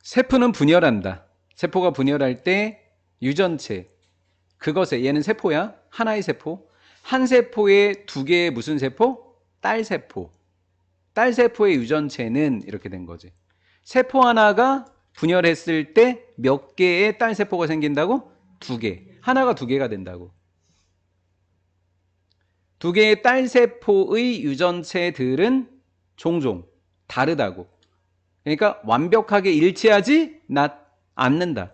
세포는 분열한다. 세포가 분열할 때 유전체, 그것에, 얘는 세포야. 하나의 세포. 한 세포에 두 개의 무슨 세포? 딸세포. 딸세포의 유전체는 이렇게 된 거지. 세포 하나가 분열했을 때 몇 개의 딸세포가 생긴다고? 두 개. 하나가 두 개가 된다고. 두 개의 딸세포의 유전체들은 종종 다르다고. 그러니까 완벽하게 일치하지 않는다.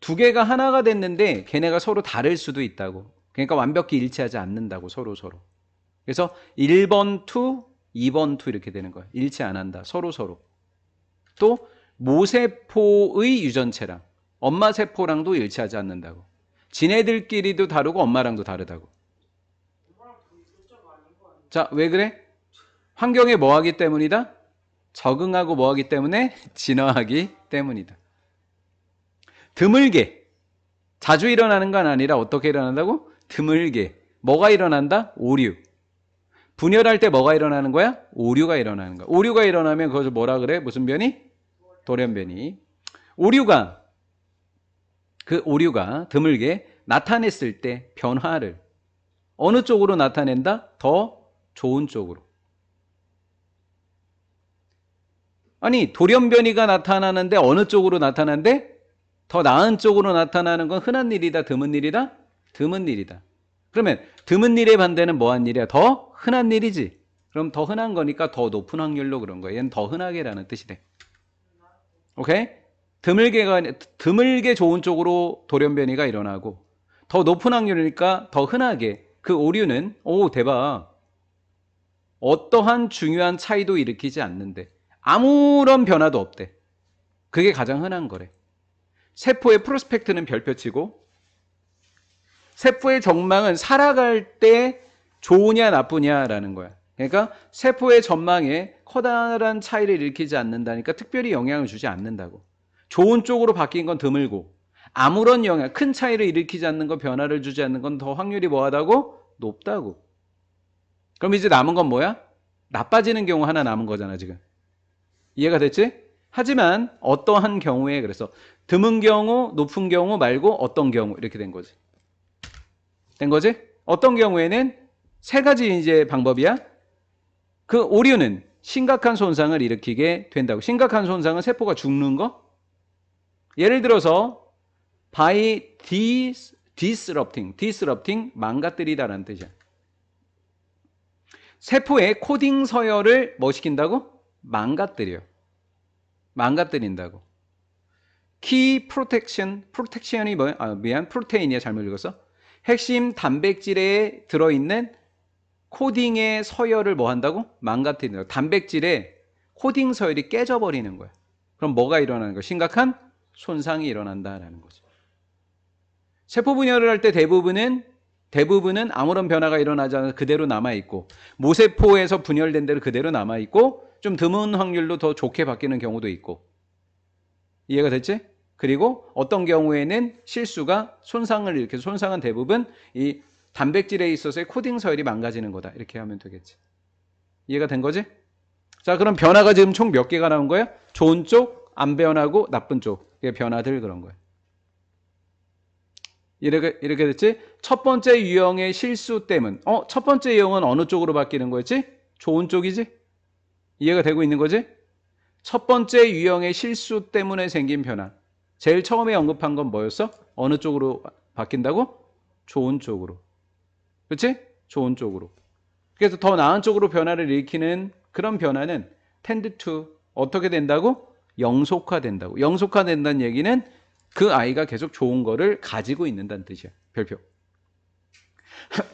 두 개가 하나가 됐는데 걔네가 서로 다를 수도 있다고. 그러니까 완벽히 일치하지 않는다고, 서로. 그래서 1번 투, 2번 투 이렇게 되는 거야. 일치 안 한다. 서로. 또 모세포의 유전체랑 엄마 세포랑도 일치하지 않는다고. 지네들끼리도 다르고 엄마랑도 다르다고. 자, 왜 그래? 환경에 뭐하기 때문이다? 적응하고 뭐하기 때문에? 진화하기 때문이다. 드물게. 자주 일어나는 건 아니라 어떻게 일어난다고? 드물게. 뭐가 일어난다? 오류. 분열할 때 뭐가 일어나는 거야? 오류가 일어나는 거야. 오류가 일어나면 그것을 뭐라 그래? 무슨 변이? 돌연변이. 그 오류가 드물게 나타냈을 때 변화를 어느 쪽으로 나타낸다? 더 좋은 쪽으로. 아니, 돌연변이가 나타나는데 어느 쪽으로 나타난대? 더 나은 쪽으로 나타나는 건 흔한 일이다, 드문 일이다? 드문 일이다. 그러면 드문 일의 반대는 뭐한 일이야? 더 흔한 일이지. 그럼 더 흔한 거니까 더 높은 확률로 그런 거야. 얘는 더 흔하게라는 뜻이 돼. 오케이? 드물게 좋은 쪽으로 돌연변이가 일어나고 더 높은 확률이니까 더 흔하게 그 오류는 대박. 어떠한 중요한 차이도 일으키지 않는데 아무런 변화도 없대. 그게 가장 흔한 거래. 세포의 프로스펙트는 별표치고 세포의 전망은 살아갈 때 좋으냐 나쁘냐라는 거야. 그러니까 세포의 전망에 커다란 차이를 일으키지 않는다니까 특별히 영향을 주지 않는다고. 좋은 쪽으로 바뀐 건 드물고 아무런 영향, 큰 차이를 일으키지 않는 건, 변화를 주지 않는 건 더 확률이 뭐하다고? 높다고. 그럼 이제 남은 건 뭐야? 나빠지는 경우 하나 남은 거잖아 지금. 이해가 됐지? 하지만 어떠한 경우에, 그래서 드문 경우, 높은 경우 말고 어떤 경우 이렇게 된 거지. 어떤 경우에는 세 가지 이제 방법이야. 그 오류는 심각한 손상을 일으키게 된다고. 심각한 손상은 세포가 죽는 거. 예를 들어서 by disrupting 망가뜨리다라는 뜻이야. 세포의 코딩 서열을 뭐 시킨다고? 망가뜨린다고. 키 프로텍션이 뭐야? 프로테인이야. 잘못 읽었어. 핵심 단백질에 들어있는 코딩의 서열을 뭐 한다고? 망가뜨린다고. 단백질의 코딩 서열이 깨져버리는 거야. 그럼 뭐가 일어나는 거야? 심각한 손상이 일어난다라는 거죠. 세포 분열을 할 때 대부분은 아무런 변화가 일어나지 않아서 그대로 남아있고, 모세포에서 분열된 대로 그대로 남아있고, 좀 드문 확률로 더 좋게 바뀌는 경우도 있고. 이해가 됐지? 그리고 어떤 경우에는 실수가 손상을 일으켜서, 손상은 대부분 이 단백질에 있어서의 코딩 서열이 망가지는 거다. 이렇게 하면 되겠지. 이해가 된 거지? 자, 그럼 변화가 지금 총 몇 개가 나온 거야? 좋은 쪽, 안 변하고 나쁜 쪽. 이게 변화들 그런 거야. 이렇게 됐지? 첫 번째 유형의 실수 때문. 첫 번째 유형은 어느 쪽으로 바뀌는 거였지? 좋은 쪽이지? 이해가 되고 있는 거지? 첫 번째 유형의 실수 때문에 생긴 변화. 제일 처음에 언급한 건 뭐였어? 어느 쪽으로 바뀐다고? 좋은 쪽으로. 그렇지? 좋은 쪽으로. 그래서 더 나은 쪽으로 변화를 일으키는 그런 변화는 tend to 어떻게 된다고? 영속화된다고. 영속화된다는 얘기는 그 아이가 계속 좋은 거를 가지고 있는다는 뜻이야. 별표.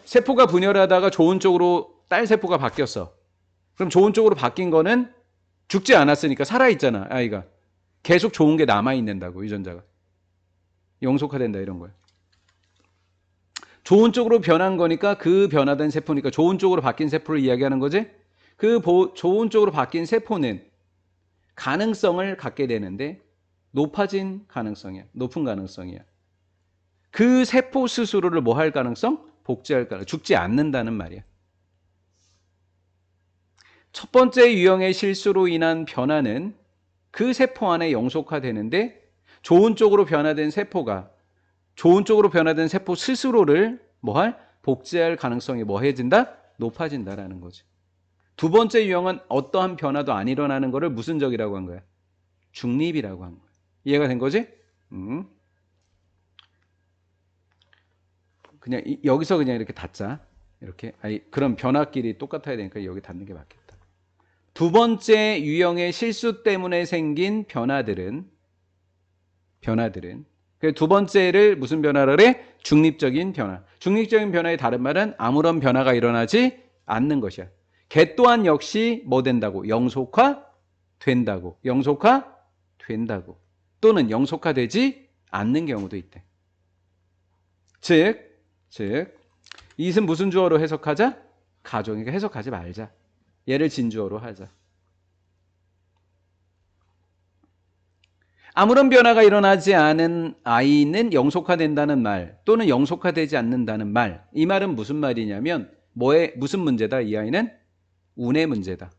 세포가 분열하다가 좋은 쪽으로 딸세포가 바뀌었어. 그럼 좋은 쪽으로 바뀐 거는 죽지 않았으니까 살아있잖아, 아이가. 계속 좋은 게 남아있는다고, 유전자가. 영속화된다, 이런 거야. 좋은 쪽으로 변한 거니까 그 변화된 세포니까 좋은 쪽으로 바뀐 세포를 이야기하는 거지. 그 좋은 쪽으로 바뀐 세포는 가능성을 갖게 되는데 높아진 가능성이야. 높은 가능성이야. 그 세포 스스로를 뭐 할 가능성? 복제할 가능성. 죽지 않는다는 말이야. 첫 번째 유형의 실수로 인한 변화는 그 세포 안에 영속화되는데 좋은 쪽으로 변화된 세포가 좋은 쪽으로 변화된 세포 스스로를 뭐할? 복제할 가능성이 뭐 해진다? 높아진다라는 거지. 두 번째 유형은 어떠한 변화도 안 일어나는 거를 무슨 적이라고 한 거야? 중립이라고 한 거야. 이해가 된 거지? 그냥 여기서 그냥 이렇게 닫자. 이렇게. 그럼 변화끼리 똑같아야 되니까 여기 닫는 게 맞겠다. 두 번째 유형의 실수 때문에 생긴 변화들은 그 두 번째를 무슨 변화를 해? 중립적인 변화. 중립적인 변화의 다른 말은 아무런 변화가 일어나지 않는 것이야. 걔 또한 역시 뭐 된다고? 영속화 된다고. 영속화 된다고. 또는 영속화되지 않는 경우도 있대. 즉 이것은 무슨 주어로 해석하자? 가정이니까 해석하지 말자. 얘를 진주어로 하자. 아무런 변화가 일어나지 않은 아이는 영속화된다는 말 또는 영속화되지 않는다는 말. 이 말은 무슨 말이냐면 무슨 문제다? 이 아이는 운의 문제다.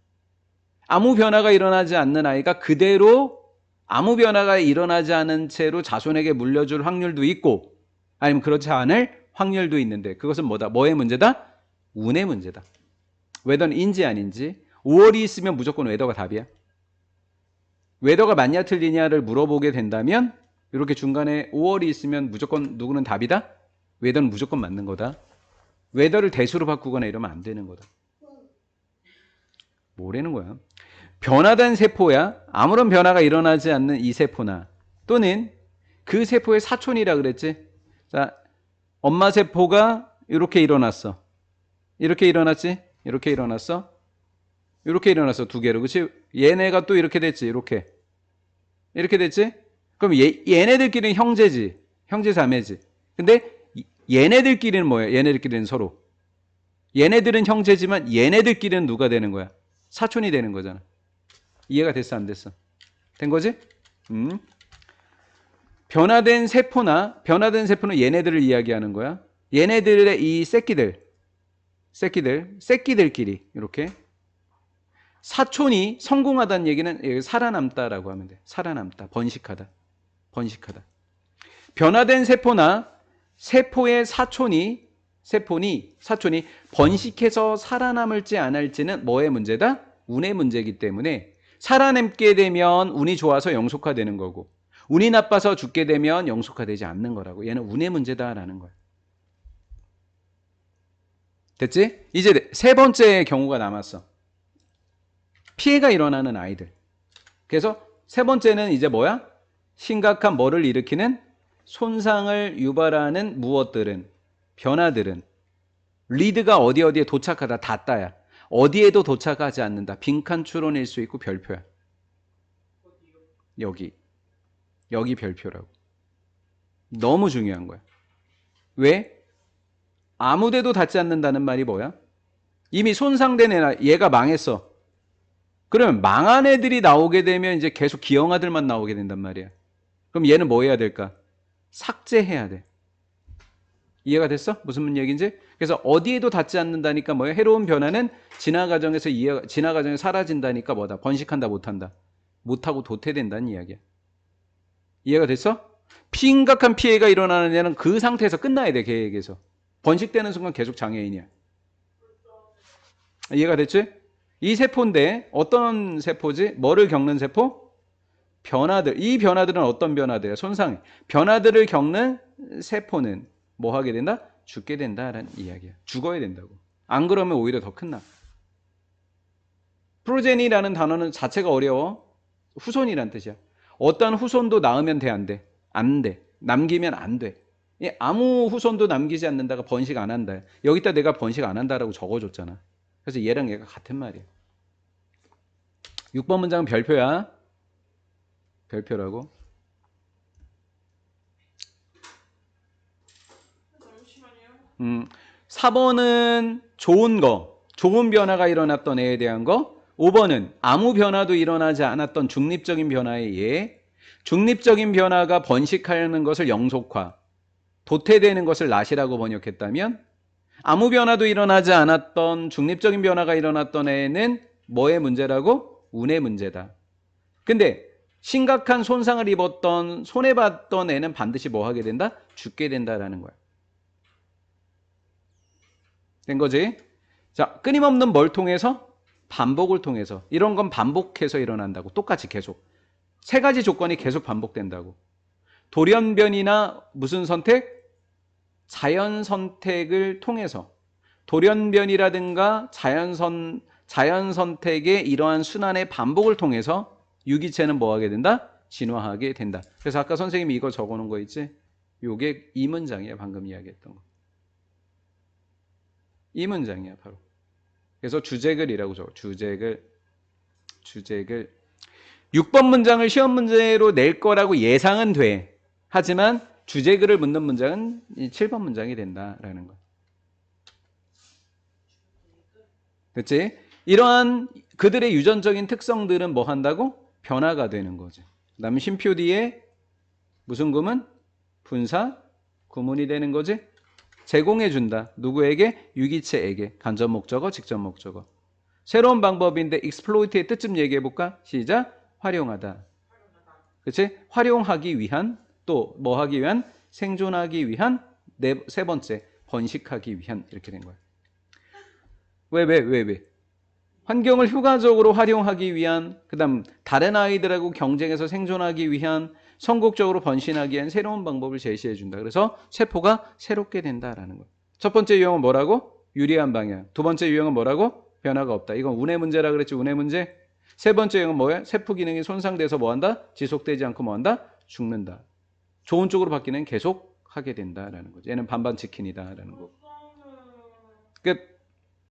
아무 변화가 일어나지 않는 아이가 그대로 아무 변화가 일어나지 않은 채로 자손에게 물려줄 확률도 있고 아니면 그렇지 않을 확률도 있는데 그것은 뭐다? 뭐의 문제다? 운의 문제다. 웨더인지 아닌지 5월이 있으면 무조건 웨더가 답이야. 웨더가 맞냐 틀리냐를 물어보게 된다면 이렇게 중간에 5월이 있으면 무조건 누구는 답이다? 웨더는 무조건 맞는 거다. 웨더를 대수로 바꾸거나 이러면 안 되는 거다. 뭐라는 거야? 변화된 세포야 아무런 변화가 일어나지 않는 이 세포나 또는 그 세포의 사촌이라 그랬지. 자, 엄마 세포가 이렇게 일어났어. 이렇게 일어났지? 이렇게 일어났어. 이렇게 일어났어. 두 개로. 그치? 얘네가 또 이렇게 됐지. 이렇게 됐지? 그럼 얘네들끼리는 형제지. 형제 자매지. 근데 얘네들끼리는 뭐야? 얘네들끼리는 서로. 얘네들은 형제지만 얘네들끼리는 누가 되는 거야? 사촌이 되는 거잖아. 이해가 됐어? 안 됐어? 된 거지? 변화된 세포는 얘네들을 이야기하는 거야. 얘네들의 이 새끼들끼리 이렇게 사촌이 성공하다는 얘기는 살아남다라고 하면 돼. 살아남다, 번식하다. 변화된 세포나 세포의 사촌이 번식해서 살아남을지 안 할지는 뭐의 문제다? 운의 문제이기 때문에 살아남게 되면 운이 좋아서 영속화되는 거고 운이 나빠서 죽게 되면 영속화되지 않는 거라고. 얘는 운의 문제다라는 거야. 됐지? 이제 세 번째 경우가 남았어. 피해가 일어나는 아이들. 그래서 세 번째는 이제 뭐야? 심각한 뭐를 일으키는 손상을 유발하는 무엇들은 변화들은 리드가 어디에 도착하다 닿다야. 어디에도 도착하지 않는다. 빈칸 추론일 수 있고 별표야. 여기 별표라고. 너무 중요한 거야. 왜? 아무데도 닿지 않는다는 말이 뭐야? 이미 손상된 얘가 망했어. 그러면 망한 애들이 나오게 되면 이제 계속 기형아들만 나오게 된단 말이야. 그럼 얘는 뭐 해야 될까? 삭제해야 돼. 이해가 됐어? 무슨 얘기인지? 그래서 어디에도 닿지 않는다니까 뭐야? 해로운 변화는 진화 과정에서 사라진다니까 뭐다? 번식한다, 못한다? 못하고 도태된다는 이야기야. 이해가 됐어? 심각한 피해가 일어나는 애는 그 상태에서 끝나야 돼, 계획에서. 번식되는 순간 계속 장애인이야. 이해가 됐지? 이 세포인데 어떤 세포지? 뭐를 겪는 세포? 변화들. 이 변화들은 어떤 변화들이야? 손상. 변화들을 겪는 세포는 뭐 하게 된다? 죽게 된다라는 이야기야. 죽어야 된다고. 안 그러면 오히려 더 큰 나. 프로제니라는 단어는 자체가 어려워. 후손이란 뜻이야. 어떤 후손도 낳으면 돼, 안 돼? 안 돼. 남기면 안 돼. 아무 후손도 남기지 않는다가 번식 안 한다. 여기다 내가 번식 안 한다라고 적어줬잖아. 그래서 얘랑 얘가 같은 말이야. 6번 문장은 별표야. 별표라고. 잠시만요. 4번은 좋은 변화가 일어났던 애에 대한 거. 5번은 아무 변화도 일어나지 않았던 중립적인 변화의 예. 중립적인 변화가 번식하는 것을 영속화, 도태되는 것을 낫이라고 번역했다면 아무 변화도 일어나지 않았던 중립적인 변화가 일어났던 애는 뭐의 문제라고? 운의 문제다. 근데 심각한 손상을 입었던 손해봤던 애는 반드시 뭐 하게 된다? 죽게 된다라는 거야. 된 거지? 자, 끊임없는 뭘 통해서? 반복을 통해서. 이런 건 반복해서 일어난다고. 똑같이 계속. 세 가지 조건이 계속 반복된다고. 돌연변이나 무슨 선택? 자연 선택을 통해서. 돌연변이라든가 자연 선택의 이러한 순환의 반복을 통해서 유기체는 뭐 하게 된다? 진화하게 된다. 그래서 아까 선생님이 이거 적어 놓은 거 있지? 요게 이 문장이야. 방금 이야기했던 거. 이 문장이야, 바로. 그래서 주제글이라고 적어. 주제글. 6번 문장을 시험 문제로 낼 거라고 예상은 돼. 하지만 주제글을 묻는 문장은 7번 문장이 된다라는 거. 그렇지? 이러한 그들의 유전적인 특성들은 뭐 한다고? 변화가 되는 거지. 그다음 쉼표 뒤에 무슨 구문? 분사 구문이 되는 거지. 제공해 준다. 누구에게? 유기체에게. 간접 목적어, 직접 목적어. 새로운 방법인데 exploit의 뜻 좀 얘기해 볼까? 시작. 활용하다. 그렇지? 활용하기 위한, 또 뭐 하기 위한? 생존하기 위한. 세 번째, 번식하기 위한. 이렇게 된 거야. 왜? 환경을 효과적으로 활용하기 위한, 그다음 다른 아이들하고 경쟁해서 생존하기 위한, 선국적으로 번식하기 위한 새로운 방법을 제시해 준다. 그래서 세포가 새롭게 된다라는 거예요. 첫 번째 유형은 뭐라고? 유리한 방향. 두 번째 유형은 뭐라고? 변화가 없다. 이건 운의 문제라 그랬지. 운의 문제. 세 번째 유형은 뭐예요? 세포 기능이 손상돼서 뭐한다? 지속되지 않고 뭐한다? 죽는다. 좋은 쪽으로 바뀌는 계속 하게 된다라는 거죠. 얘는 반반 치킨이다라는 거. 끝.